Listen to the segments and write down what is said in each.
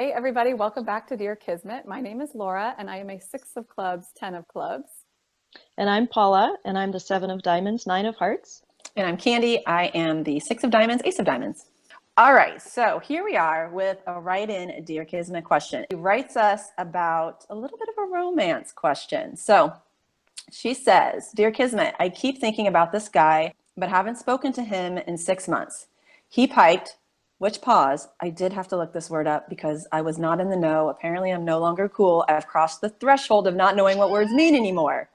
Hey, everybody, welcome back to Dear Kismet. My name is Laura, and I am a 6 of clubs, 10 of clubs. And I'm Paula, and I'm the 7 of diamonds, 9 of hearts. And I'm Candy. I am the 6 of diamonds, ace of diamonds. All right, so here we are with a write-in Dear Kismet question. She writes us about a little bit of a romance question. So she says, Dear Kismet, I keep thinking about this guy, but haven't spoken to him in 6 months. He piked, which pause, I did have to look this word up because I was not in the know. Apparently I'm no longer cool. I've crossed the threshold of not knowing what words mean anymore.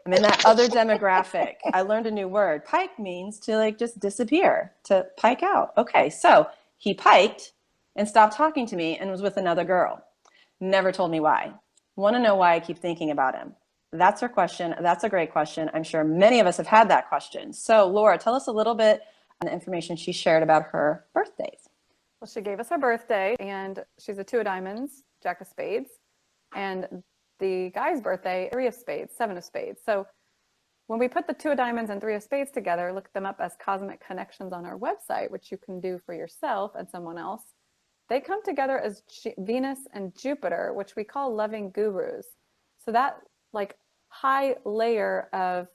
I'm in that other demographic. I learned a new word. Pike means to like just disappear, to pike out. Okay, so he piked and stopped talking to me and was with another girl. Never told me why. Want to know why I keep thinking about him? That's her question. That's a great question. I'm sure many of us have had that question. So Laura, tell us a little bit on the information she shared about her birthdays. Well, she gave us her birthday, and she's a 2 of diamonds, jack of spades, and the guy's birthday, 3 of spades, 7 of spades. So when we put the 2 of diamonds and 3 of spades together, look them up as cosmic connections on our website, which you can do for yourself and someone else. They come together as Venus and Jupiter, which we call loving gurus. So that like high layer of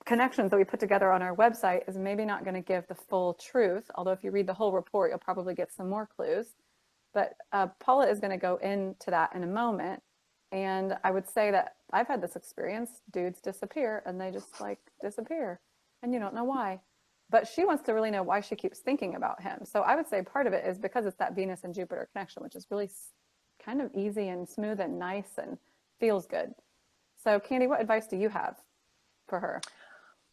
connections that we put together on our website is maybe not going to give the full truth, although if you read the whole report, you'll probably get some more clues. But Paula is going to go into that in a moment. And I would say that I've had this experience. Dudes disappear and they just like disappear and you don't know why. But she wants to really know why she keeps thinking about him. So I would say part of it is because it's that Venus and Jupiter connection, which is really kind of easy and smooth and nice and feels good. So Candy, what advice do you have for her?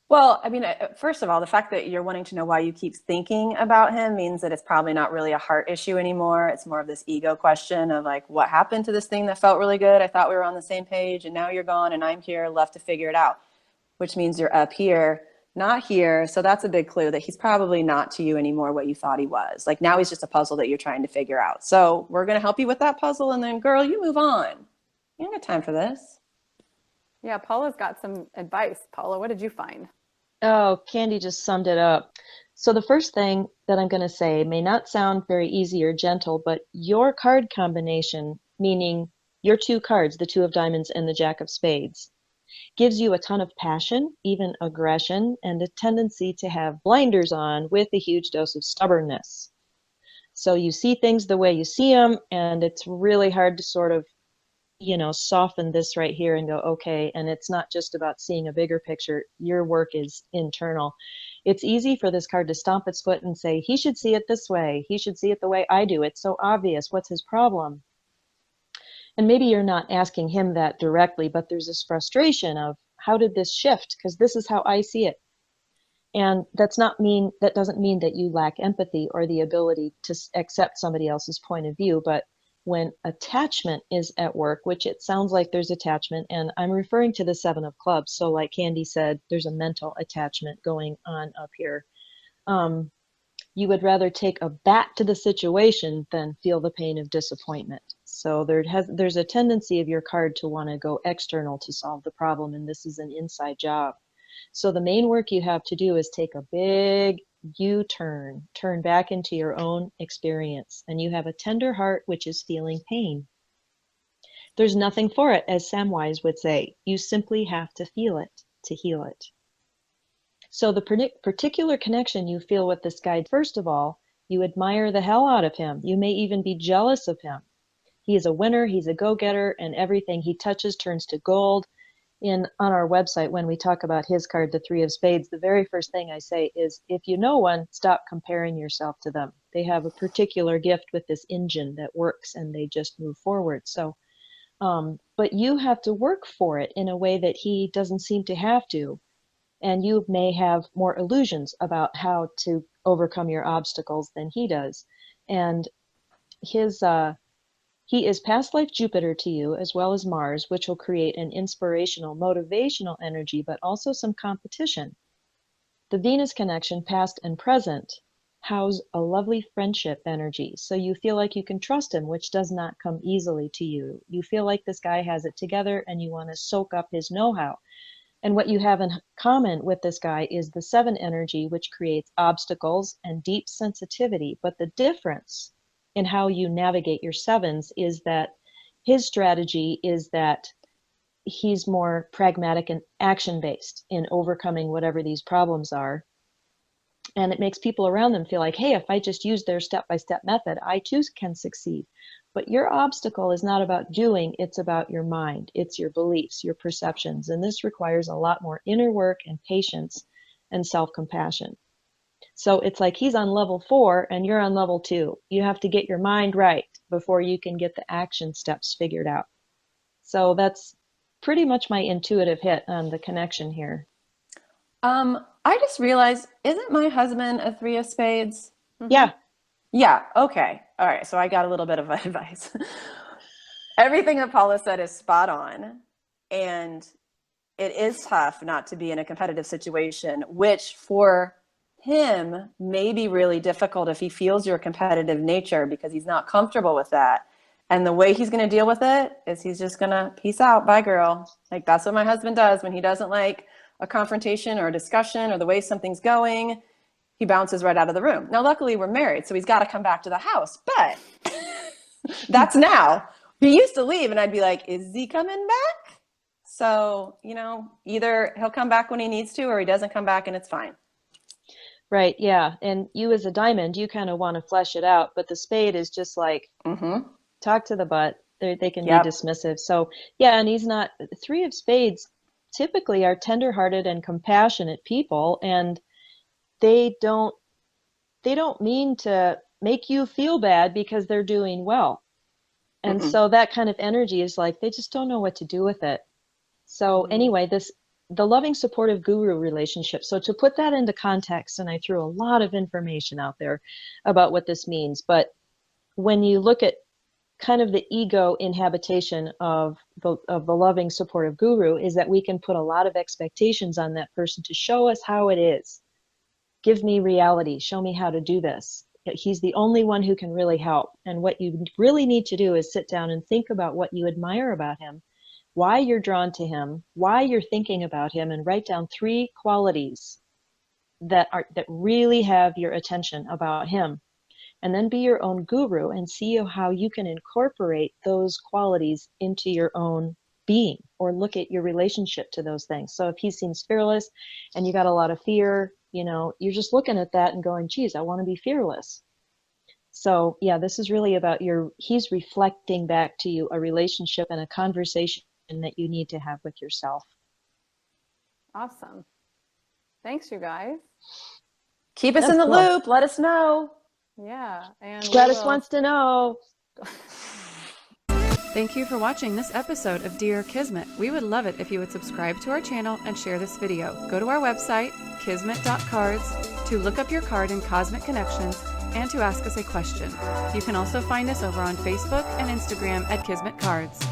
Well, I mean, first of all, the fact that you're wanting to know why you keep thinking about him means that it's probably not really a heart issue anymore. It's more of this ego question of like, what happened to this thing that felt really good? I thought we were on the same page and now you're gone and I'm here left to figure it out, which means you're up here, not here. So that's a big clue that he's probably not to you anymore what you thought he was. Like now he's just a puzzle that you're trying to figure out. So we're going to help you with that puzzle. And then girl, you move on. You don't got time for this. Yeah, Paula's got some advice. Paula, what did you find? Oh, Candy just summed it up. So the first thing that I'm going to say may not sound very easy or gentle, but your card combination, meaning your 2 cards, the 2 of diamonds and the jack of spades, gives you a ton of passion, even aggression, and a tendency to have blinders on with a huge dose of stubbornness. So you see things the way you see them, and it's really hard to sort of soften this right here and go, okay, and it's not just about seeing a bigger picture. Your work is internal. It's easy for this card to stomp its foot and say, he should see it this way. He should see it the way I do. It's so obvious. What's his problem? And maybe you're not asking him that directly, but there's this frustration of how did this shift? Because this is how I see it. And that doesn't mean that you lack empathy or the ability to accept somebody else's point of view, but when attachment is at work, which it sounds like there's attachment, and I'm referring to the 7 of clubs. So like Candy said, there's a mental attachment going on up here. You would rather take a bat to the situation than feel the pain of disappointment. So there's a tendency of your card to want to go external to solve the problem, and this is an inside job. So the main work you have to do is take a big U-turn, turn back into your own experience, and you have a tender heart which is feeling pain. There's nothing for it, as Samwise would say. You simply have to feel it to heal it. So the particular connection you feel with this guy, first of all, you admire the hell out of him. You may even be jealous of him. He is a winner, he's a go-getter, and everything he touches turns to gold. On our website, when we talk about his card, the 3 of spades, the very first thing I say is, if you know one, stop comparing yourself to them. They have a particular gift with this engine that works and they just move forward. So, but you have to work for it in a way that he doesn't seem to have to. And you may have more illusions about how to overcome your obstacles than he does. And he is past life Jupiter to you, as well as Mars, which will create an inspirational, motivational energy, but also some competition. The Venus connection, past and present, house a lovely friendship energy. So you feel like you can trust him, which does not come easily to you. You feel like this guy has it together and you want to soak up his know-how. And what you have in common with this guy is the 7 energy, which creates obstacles and deep sensitivity. But the difference in how you navigate your 7s is that his strategy is that he's more pragmatic and action-based in overcoming whatever these problems are. And it makes people around them feel like, hey, if I just use their step-by-step method, I too can succeed. But your obstacle is not about doing, it's about your mind. It's your beliefs, your perceptions. And this requires a lot more inner work and patience and self-compassion. So it's like he's on level 4 and you're on level 2. You have to get your mind right before you can get the action steps figured out. So that's pretty much my intuitive hit on the connection here. I just realized, isn't my husband a 3 of spades? Yeah. Yeah. Okay. All right. So I got a little bit of advice. Everything that Paula said is spot on. And it is tough not to be in a competitive situation, which for him may be really difficult if he feels your competitive nature because he's not comfortable with that. And the way he's going to deal with it is he's just going to peace out. Bye, girl. Like that's what my husband does when he doesn't like a confrontation or a discussion or the way something's going. He bounces right out of the room. Now, luckily we're married, so he's got to come back to the house, but that's now. He used to leave and I'd be like, is he coming back? So, you know, either he'll come back when he needs to or he doesn't come back and it's fine. Right. Yeah. And you as a diamond, you kind of want to flesh it out, but the spade is just like, talk to the butt. They can be dismissive. So yeah, and he's not. 3 of spades typically are tenderhearted and compassionate people, and they don't mean to make you feel bad because they're doing well. And so that kind of energy is like they just don't know what to do with it. So anyway, the loving supportive guru relationship. So to put that into context, and I threw a lot of information out there about what this means, but when you look at kind of the ego inhabitation of the loving supportive guru is that we can put a lot of expectations on that person to show us how it is. Give me reality, show me how to do this. He's the only one who can really help. And what you really need to do is sit down and think about what you admire about him, why you're drawn to him, why you're thinking about him, and write down 3 qualities that really have your attention about him. And then be your own guru and see how you can incorporate those qualities into your own being, or look at your relationship to those things. So if he seems fearless and you got a lot of fear, you know, you're just looking at that and going, geez, I want to be fearless. So yeah, this is really about he's reflecting back to you a relationship and a conversation that you need to have with yourself. Awesome. Thanks, you guys. Keep us in the loop. Let us know. Yeah. And Gladys wants to know. Thank you for watching this episode of Dear Kismet. We would love it if you would subscribe to our channel and share this video. Go to our website, kismet.cards, to look up your card in Cosmic Connections and to ask us a question. You can also find us over on Facebook and Instagram at Kismet Cards.